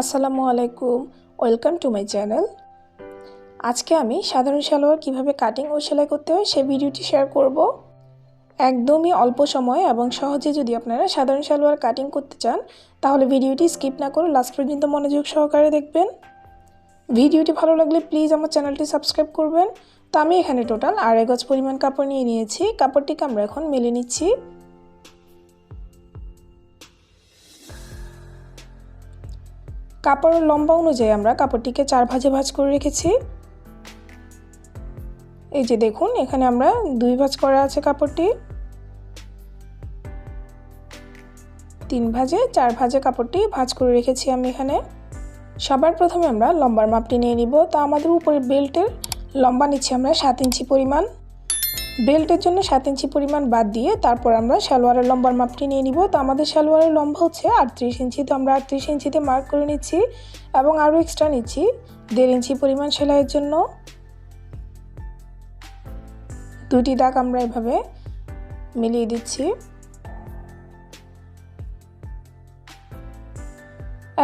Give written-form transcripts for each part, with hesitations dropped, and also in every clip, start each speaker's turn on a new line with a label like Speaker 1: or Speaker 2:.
Speaker 1: আসসালামু আলাইকুম, welcome to my channel. আজকে আমি সাধারণ সালোয়ার কিভাবে কাটিং ও সেলাই করতে হয় সেই ভিডিওটি শেয়ার করব। একদমই অল্প সময় এবং সহজে যদি আপনারা সাধারণ সালোয়ার কাটিং করতে চান তাহলে ভিডিওটি স্কিপ না করে লাস্ট পর্যন্ত মনোযোগ সহকারে দেখবেন। ভিডিওটি ভালো লাগলে প্লিজ আমার চ্যানেলটি সাবস্ক্রাইব করবেন। তো আমি এখানে টোটাল 2.5 গজ পরিমাণ কাপড় নিয়ে নিয়েছি। কাপড়টিকে আমরা এখন মেলে নিচ্ছি। কাপড়ের লম্বা অনুযায়ী আমরা কাপড়টিকে 4 ভাঁজে ভাঁজ করে রেখেছি। এই যে দেখুন, এখানে আমরা 2 ভাঁজ করা আছে কাপড়টি। 3 ভাঁজে 4 ভাঁজে কাপড়টি ভাঁজ করে রেখেছি আমি এখানে। সবার প্রথমে আমরা লম্বার মাপটি নিয়ে নিব। তো আমাদের উপরে বেল্টের লম্বা নিচ্ছি আমরা 7 ইঞ্চি পরিমাণ। বেল্টের জন্য 7 ইঞ্চি পরিমাণ বাদ দিয়ে তারপর আমরা সালোয়ারের লম্বার মাপটি নিয়ে নিব। তো আমাদের সালোয়ারের লম্বা হচ্ছে 38 ইঞ্চি। তো আমরা 38 ইঞ্চিতে মার্ক করে নিচ্ছি এবং আরও এক্সট্রা নিচ্ছি 1.5 ইঞ্চি পরিমাণ সেলাইয়ের জন্য। দুটি দাগ আমরা এভাবে মিলিয়ে দিচ্ছি।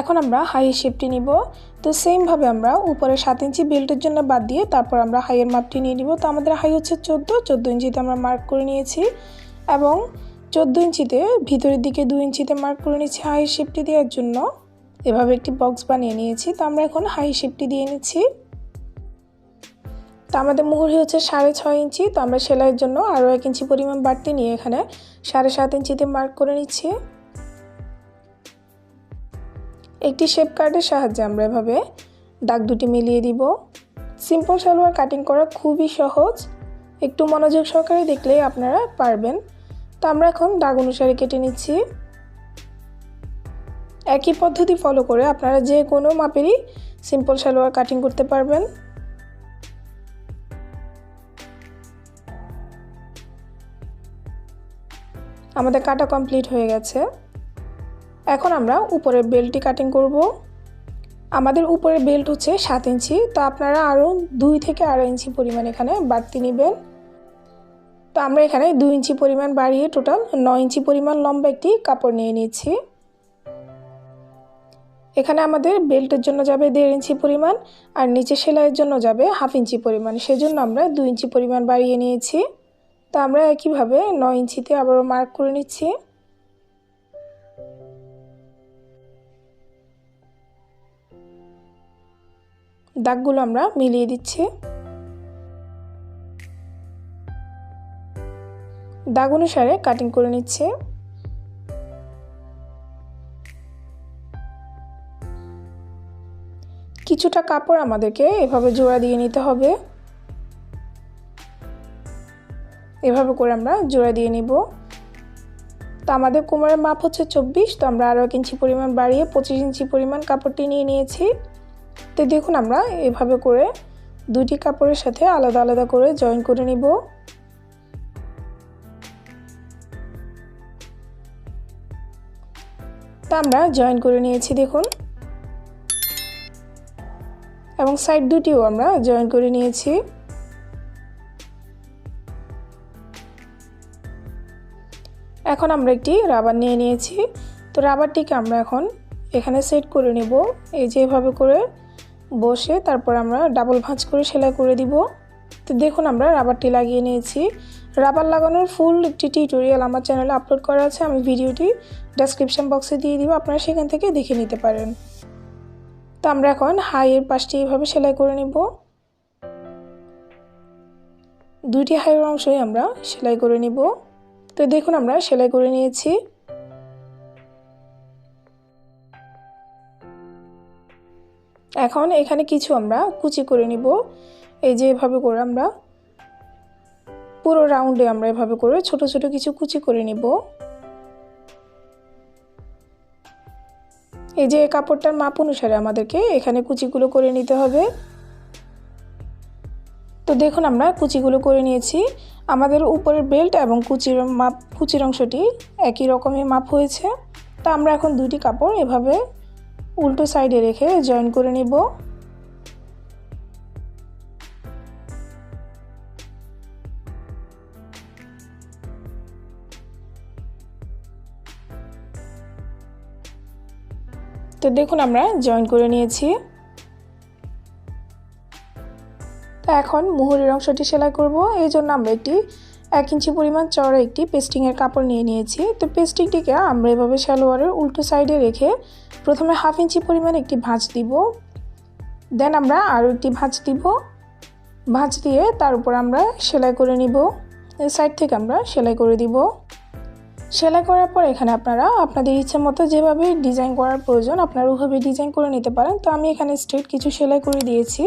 Speaker 1: এখন আমরা হাই শেপটি নিব। তো সেম ভাবে আমরা উপরে 7 ইঞ্চি বেল্টের জন্য বাদ দিয়ে তারপর আমরা হাইয়ের মাপটি নিয়ে নিব। তো আমাদের হাই হচ্ছে 14 ইঞ্চিতে আমরা মার্ক করে নিয়েছি এবং 14 ইঞ্চিতে ভিতরের দিকে 2 ইঞ্চিতে মার্ক করে নিচ্ছি হাই শেপটি দেওয়ার জন্য। এভাবে একটি বক্স বানিয়ে নিয়েছি। তো আমরা এখন হাই শেপটি দিয়ে নিচ্ছি। তো আমাদের মুহুরি হচ্ছে 6.5 ইঞ্চি। তো আমরা সেলাইয়ের জন্য আরও 1 ইঞ্চি পরিমাণ বাড়তি নিয়ে এখানে 7.5 ইঞ্চিতে মার্ক করে নিচ্ছি। একটি শেপ কার্ডের সাহায্যে আমরা এভাবে দাগ দুটি মিলিয়ে দিব। সিম্পল সালোয়ার কাটিং করা খুবই সহজ, একটু মনোযোগ সহকারে দেখলেই আপনারা পারবেন। তো আমরা এখন দাগ অনুসারে কেটে নিচ্ছি। একই পদ্ধতি ফলো করে আপনারা যে কোনো মাপেরই সিম্পল সালোয়ার কাটিং করতে পারবেন। আমাদের কাটা কমপ্লিট হয়ে গেছে। এখন আমরা উপরের বেল্টটি কাটিং করব। আমাদের উপরের বেল্ট হচ্ছে 7 ইঞ্চি। তো আপনারা আরও 2 থেকে 2.5 ইঞ্চি পরিমাণ এখানে বাড়তি নেবেন। তো আমরা এখানে 2 ইঞ্চি পরিমাণ বাড়িয়ে টোটাল 9 ইঞ্চি পরিমাণ লম্বা একটি কাপড় নিয়ে নিয়েছি। এখানে আমাদের বেল্টের জন্য যাবে 1.5 ইঞ্চি পরিমাণ আর নিচে সেলাইয়ের জন্য যাবে 1/2 ইঞ্চি পরিমাণ। সেজন্য আমরা 2 ইঞ্চি পরিমাণ বাড়িয়ে নিয়েছি। তো আমরা একইভাবে 9 ইঞ্চিতে আবারও মার্ক করে নিচ্ছি। দাগগুলো আমরা মিলিয়ে দিচ্ছি। দাগ অনুসারে কাটিং করে নিচ্ছে। কিছুটা কাপড় আমাদেরকে এভাবে জোড়া দিয়ে নিতে হবে। এভাবে করে আমরা জোড়া দিয়ে নিব। তো আমাদের কোমরের মাপ হচ্ছে 24। তো আমরা আরও 1 ইঞ্চি পরিমাণ বাড়িয়ে 25 ইঞ্চি পরিমাণ কাপড়টি নিয়ে নিয়েছি। তো দেখুন, আমরা এভাবে করে দুটি কাপড়ের সাথে আলাদা আলাদা করে জয়েন করে নিব। তা আমরা জয়েন করে নিয়েছি দেখুন, এবং সাইড দুটিও আমরা জয়েন করে নিয়েছি। এখন আমরা একটি রাবার নিয়ে নিয়েছি। তো রাবারটিকে আমরা এখন এখানে সেট করে নেব। এই যে এভাবে করে বসে তারপর আমরা ডাবল ভাঁজ করে সেলাই করে দিব। তো দেখুন, আমরা রাবারটি লাগিয়ে নিয়েছি। রাবার লাগানোর ফুল একটি টিউটোরিয়াল আমার চ্যানেলে আপলোড করা আছে। আমি ভিডিওটি ডেসক্রিপশন বক্সে দিয়ে দিব, আপনারা সেখান থেকে দেখে নিতে পারেন। তো আমরা এখন হাইয়ের পাশটি এভাবে সেলাই করে নিব। দুইটি হাইয়ের অংশই আমরা সেলাই করে নিব। তো দেখুন, আমরা সেলাই করে নিয়েছি। এখন এখানে কিছু আমরা কুচি করে নিব। এই যে এভাবে করে আমরা পুরো রাউন্ডে আমরা এভাবে করে ছোট ছোট কিছু কুচি করে নিব। এই যে কাপড়টার মাপ অনুসারে আমাদেরকে এখানে কুচিগুলো করে নিতে হবে। তো দেখুন, আমরা কুচিগুলো করে নিয়েছি। আমাদের উপরের বেল্ট এবং কুচির অংশটি একই রকমের মাপ হয়েছে। তো আমরা এখন দুটি কাপড় এভাবে উল্টো সাইডে রেখে জয়েন করে নিব। তো দেখুন আমরা জয়েন করে নিয়েছি। তো এখন মুহুরির অংশটি সেলাই করব। এই জন্য আমরা একটি 1 ইঞ্চি পরিমাণ চওড়া একটি পেস্টিংয়ের কাপড় নিয়ে নিয়েছি। তো পেস্টিংটিকে আমরা এভাবে সালোয়ারের উল্টো সাইডে রেখে প্রথমে 1/2 ইঞ্চি পরিমাণ একটি ভাঁজ দিব, দেন আমরা আরও একটি ভাঁজ দিব। ভাঁজ দিয়ে তার উপর আমরা সেলাই করে নিব। এই সাইড থেকে আমরা সেলাই করে দিব। সেলাই করার পর এখানে আপনারা আপনাদের ইচ্ছা মতো যেভাবে ডিজাইন করার প্রয়োজন আপনারা ওইভাবে ডিজাইন করে নিতে পারেন। তো আমি এখানে স্ট্রেট কিছু সেলাই করে দিয়েছি।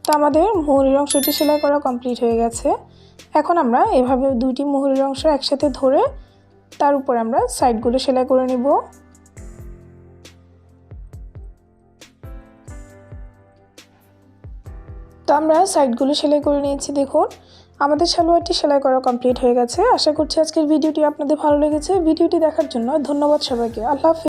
Speaker 1: তো আমাদের মুহুরির অংশটি সেলাই করা কমপ্লিট হয়ে গেছে। এখন আমরা এভাবে দুইটি মুহুরির অংশ একসাথে ধরে তার উপর আমরা সাইডগুলো সেলাই করে নিব। তো আমরা সাইডগুলো সেলাই করে নিয়েছি। দেখুন আমাদের সালোয়ারটি সেলাই করা কমপ্লিট হয়ে গেছে। আশা করছি আজকের ভিডিওটি আপনাদের ভালো লেগেছে। ভিডিওটি দেখার জন্য ধন্যবাদ সবাইকে। আল্লাহ হাফেজ।